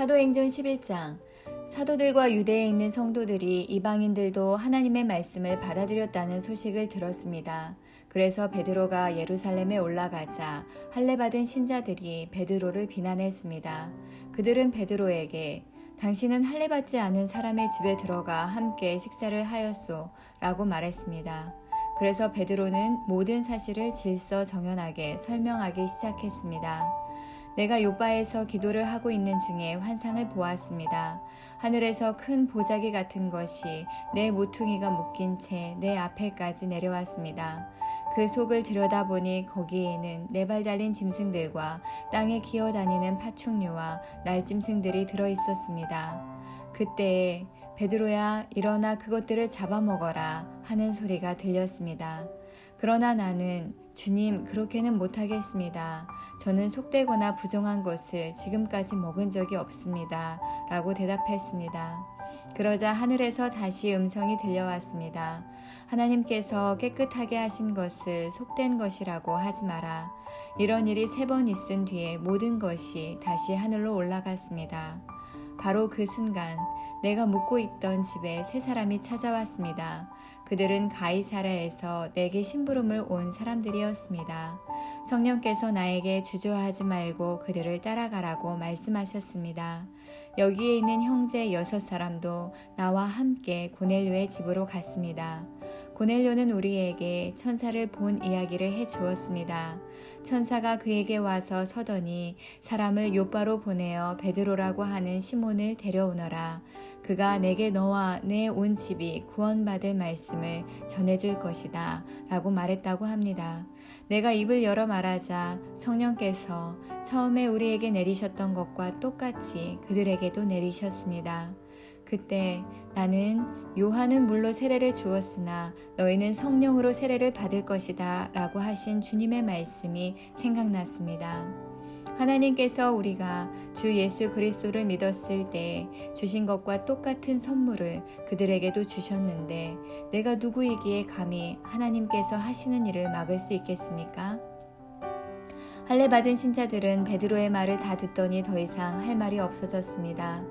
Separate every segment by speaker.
Speaker 1: 사도행전 11장. 사도들과 유대에 있는 성도들이 이방인들도 하나님의 말씀을 받아들였다는 소식을 들었습니다. 그래서 베드로가 예루살렘에 올라가자 할례받은 신자들이 베드로를 비난했습니다. 그들은 베드로에게 당신은 할례받지 않은 사람의 집에 들어가 함께 식사를 하였소 라고 말했습니다. 그래서 베드로는 모든 사실을 질서정연하게 설명하기 시작했습니다. 내가 요바에서 기도를 하고 있는 중에 환상을 보았습니다. 하늘에서 큰 보자기 같은 것이 내 모퉁이가 묶인 채 내 앞에까지 내려왔습니다. 그 속을 들여다보니 거기에는 네 발 달린 짐승들과 땅에 기어다니는 파충류와 날짐승들이 들어있었습니다. 그때에 베드로야 일어나 그것들을 잡아먹어라 하는 소리가 들렸습니다. 그러나 나는 주님 그렇게는 못하겠습니다. 저는 속되거나 부정한 것을 지금까지 먹은 적이 없습니다. 라고 대답했습니다. 그러자 하늘에서 다시 음성이 들려왔습니다. 하나님께서 깨끗하게 하신 것을 속된 것이라고 하지 마라. 이런 일이 3번 있은 뒤에 모든 것이 다시 하늘로 올라갔습니다. 바로 그 순간 내가 묵고 있던 집에 3사람이 찾아왔습니다. 그들은 가이사랴에서 내게 심부름을 온 사람들이었습니다. 성령께서 나에게 주저하지 말고 그들을 따라가라고 말씀하셨습니다. 여기에 있는 형제 6사람도 나와 함께 고넬료의 집으로 갔습니다. 고넬료는 우리에게 천사를 본 이야기를 해주었습니다. 천사가 그에게 와서 서더니 사람을 요바로 보내어 베드로라고 하는 시몬을 데려오너라. 그가 내게 너와 내 온 집이 구원받을 말씀을 전해줄 것이다 라고 말했다고 합니다. 내가 입을 열어 말하자 성령께서 처음에 우리에게 내리셨던 것과 똑같이 그들에게도 내리셨습니다. 그때 나는 요한은 물로 세례를 주었으나 너희는 성령으로 세례를 받을 것이다 라고 하신 주님의 말씀이 생각났습니다. 하나님께서 우리가 주 예수 그리스도를 믿었을 때 주신 것과 똑같은 선물을 그들에게도 주셨는데 내가 누구이기에 감히 하나님께서 하시는 일을 막을 수 있겠습니까? 할례받은 신자들은 베드로의 말을 다 듣더니 더 이상 할 말이 없어졌습니다.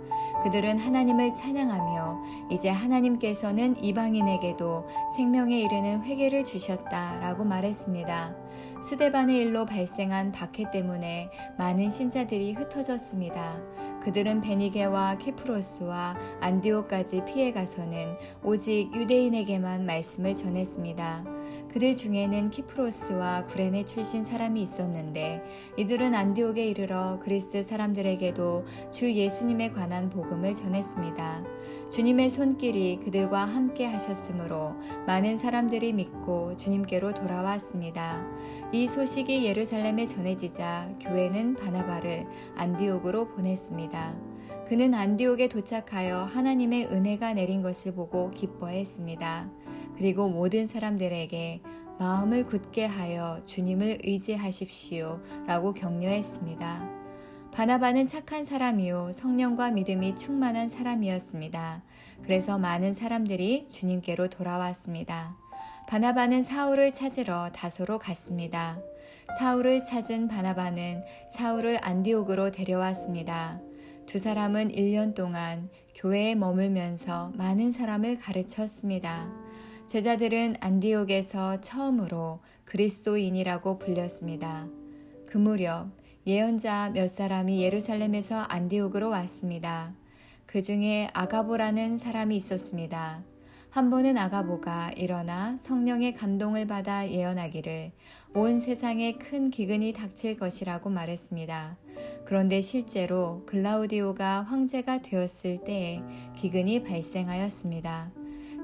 Speaker 1: 그들은 하나님을 찬양하며 이제 하나님께서는 이방인에게도 생명에 이르는 회개를 주셨다라고 말했습니다. 스데반의 일로 발생한 박해 때문에 많은 신자들이 흩어졌습니다. 그들은 베니게와 키프로스와 안디오까지 피해가서는 오직 유대인에게만 말씀을 전했습니다. 그들 중에는 키프로스와 구레네 출신 사람이 있었는데 이들은 안디옥에 이르러 그리스 사람들에게도 주 예수님에 관한 복음을 전했습니다. 주님의 손길이 그들과 함께 하셨으므로 많은 사람들이 믿고 주님께로 돌아왔습니다. 이 소식이 예루살렘에 전해지자 교회는 바나바를 안디옥으로 보냈습니다. 그는 안디옥에 도착하여 하나님의 은혜가 내린 것을 보고 기뻐했습니다. 그리고 모든 사람들에게 마음을 굳게 하여 주님을 의지하십시오 라고 격려했습니다. 바나바는 착한 사람이요 성령과 믿음이 충만한 사람이었습니다. 그래서 많은 사람들이 주님께로 돌아왔습니다. 바나바는 사울을 찾으러 다소로 갔습니다. 사울을 찾은 바나바는 사울을 안디옥으로 데려왔습니다. 2사람은 1년 동안 교회에 머물면서 많은 사람을 가르쳤습니다. 제자들은 안디옥에서 처음으로 그리스도인이라고 불렸습니다. 그 무렵 예언자 몇 사람이 예루살렘에서 안디옥으로 왔습니다. 그 중에 아가보라는 사람이 있었습니다. 한 번은 아가보가 일어나 성령의 감동을 받아 예언하기를 온 세상에 큰 기근이 닥칠 것이라고 말했습니다. 그런데 실제로 글라우디오가 황제가 되었을 때에 기근이 발생하였습니다.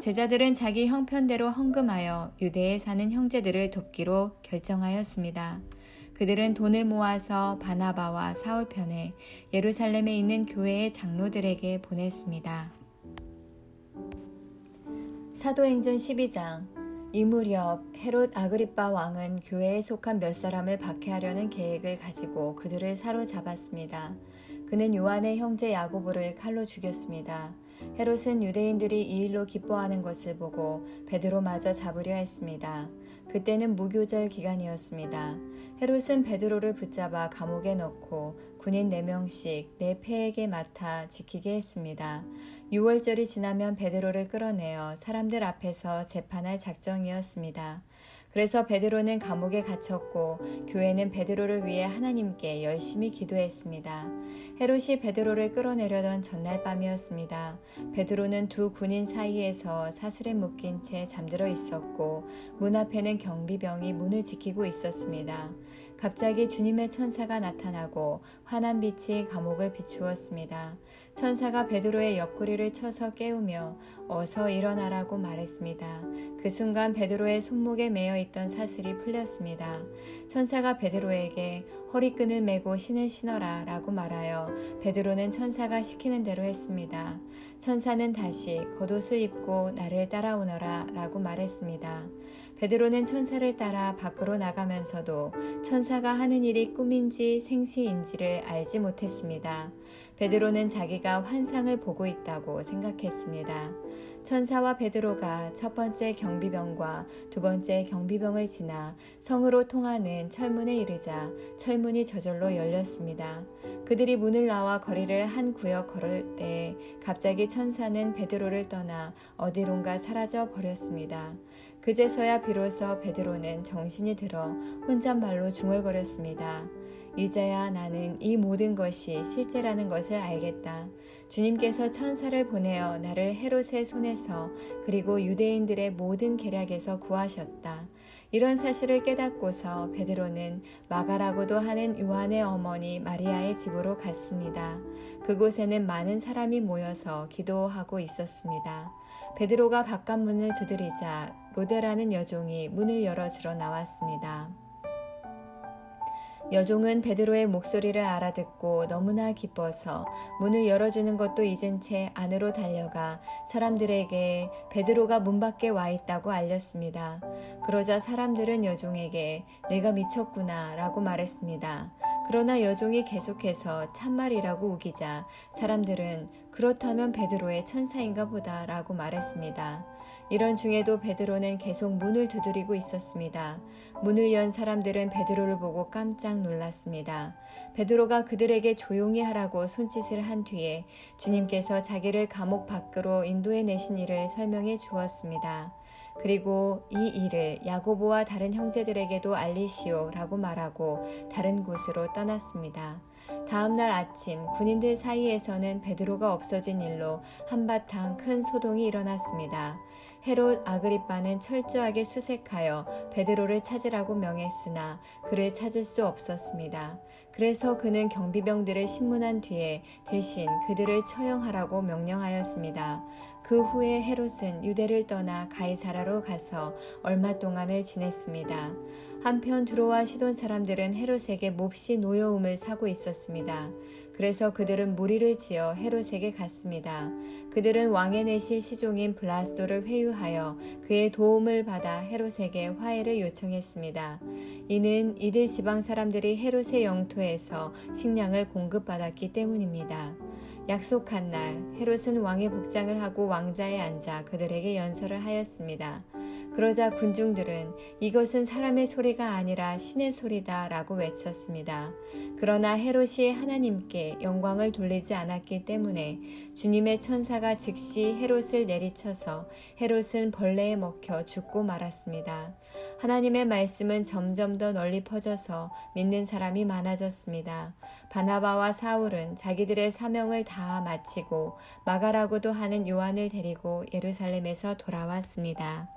Speaker 1: 제자들은 자기 형편대로 헌금하여 유대에 사는 형제들을 돕기로 결정하였습니다. 그들은 돈을 모아서 바나바와 사울 편에 예루살렘에 있는 교회의 장로들에게 보냈습니다. 사도행전 12장. 이 무렵 헤롯 아그리빠 왕은 교회에 속한 몇 사람을 박해하려는 계획을 가지고 그들을 사로잡았습니다. 그는 요한의 형제 야고보를 칼로 죽였습니다. 헤롯은 유대인들이 이 일로 기뻐하는 것을 보고 베드로마저 잡으려 했습니다. 그때는 무교절 기간이었습니다. 헤롯은 베드로를 붙잡아 감옥에 넣고 군인 4명씩 내 패에게 맡아 지키게 했습니다. 6월절이 지나면 베드로를 끌어내어 사람들 앞에서 재판할 작정이었습니다. 그래서 베드로는 감옥에 갇혔고 교회는 베드로를 위해 하나님께 열심히 기도했습니다. 헤롯이 베드로를 끌어내려던 전날 밤이었습니다. 베드로는 두 군인 사이에서 사슬에 묶인 채 잠들어 있었고 문 앞에는 경비병이 문을 지키고 있었습니다. 갑자기 주님의 천사가 나타나고 환한 빛이 감옥을 비추었습니다. 천사가 베드로의 옆구리를 쳐서 깨우며 어서 일어나라고 말했습니다. 그 순간 베드로의 손목에 매여 있던 사슬이 풀렸습니다. 천사가 베드로에게 허리끈을 매고 신을 신어라 라고 말하여 베드로는 천사가 시키는 대로 했습니다. 천사는 다시 겉옷을 입고 나를 따라오너라 라고 말했습니다. 베드로는 천사를 따라 밖으로 나가면서도 천사가 하는 일이 꿈인지 생시인지를 알지 못했습니다. 베드로는 자기가 환상을 보고 있다고 생각했습니다. 천사와 베드로가 첫 번째 경비병과 두 번째 경비병을 지나 성으로 통하는 철문에 이르자 철문이 저절로 열렸습니다. 그들이 문을 나와 거리를 한 구역 걸을 때 갑자기 천사는 베드로를 떠나 어디론가 사라져 버렸습니다. 그제서야 비로소 베드로는 정신이 들어 혼잣말로 중얼거렸습니다. 이제야 나는 이 모든 것이 실제라는 것을 알겠다. 주님께서 천사를 보내어 나를 헤롯의 손에서 그리고 유대인들의 모든 계략에서 구하셨다. 이런 사실을 깨닫고서 베드로는 마가라고도 하는 요한의 어머니 마리아의 집으로 갔습니다. 그곳에는 많은 사람이 모여서 기도하고 있었습니다. 베드로가 바깥문을 두드리자 로데라는 여종이 문을 열어주러 나왔습니다. 여종은 베드로의 목소리를 알아듣고 너무나 기뻐서 문을 열어주는 것도 잊은 채 안으로 달려가 사람들에게 베드로가 문 밖에 와 있다고 알렸습니다. 그러자 사람들은 여종에게 내가 미쳤구나 라고 말했습니다. 그러나 여종이 계속해서 참말이라고 우기자 사람들은 그렇다면 베드로의 천사인가 보다 라고 말했습니다. 이런 중에도 베드로는 계속 문을 두드리고 있었습니다. 문을 연 사람들은 베드로를 보고 깜짝 놀랐습니다. 베드로가 그들에게 조용히 하라고 손짓을 한 뒤에 주님께서 자기를 감옥 밖으로 인도해 내신 일을 설명해 주었습니다. 그리고 이 일을 야고보와 다른 형제들에게도 알리시오 라고 말하고 다른 곳으로 떠났습니다. 다음 날 아침 군인들 사이에서는 베드로가 없어진 일로 한바탕 큰 소동이 일어났습니다. 헤롯 아그리빠는 철저하게 수색하여 베드로를 찾으라고 명했으나 그를 찾을 수 없었습니다. 그래서 그는 경비병들을 신문한 뒤에 대신 그들을 처형하라고 명령하였습니다. 그 후에 헤롯은 유대를 떠나 가이사라로 가서 얼마 동안을 지냈습니다. 한편 두로와 시돈 사람들은 헤롯에게 몹시 노여움을 사고 있었습니다. 그래서 그들은 무리를 지어 헤롯에게 갔습니다. 그들은 왕의 내실 시종인 블라스도를 회유하여 그의 도움을 받아 헤롯에게 화해를 요청했습니다. 이는 이들 지방 사람들이 헤롯의 영토에서 식량을 공급받았기 때문입니다. 약속한 날 헤롯은 왕의 복장을 하고 왕자에 앉아 그들에게 연설을 하였습니다. 그러자 군중들은 이것은 사람의 소리가 아니라 신의 소리다 라고 외쳤습니다. 그러나 헤롯이 하나님께 영광을 돌리지 않았기 때문에 주님의 천사가 즉시 헤롯을 내리쳐서 헤롯은 벌레에 먹혀 죽고 말았습니다. 하나님의 말씀은 점점 더 널리 퍼져서 믿는 사람이 많아졌습니다. 바나바와 사울은 자기들의 사명을 다 마치고 마가라고도 하는 요한을 데리고 예루살렘에서 돌아왔습니다.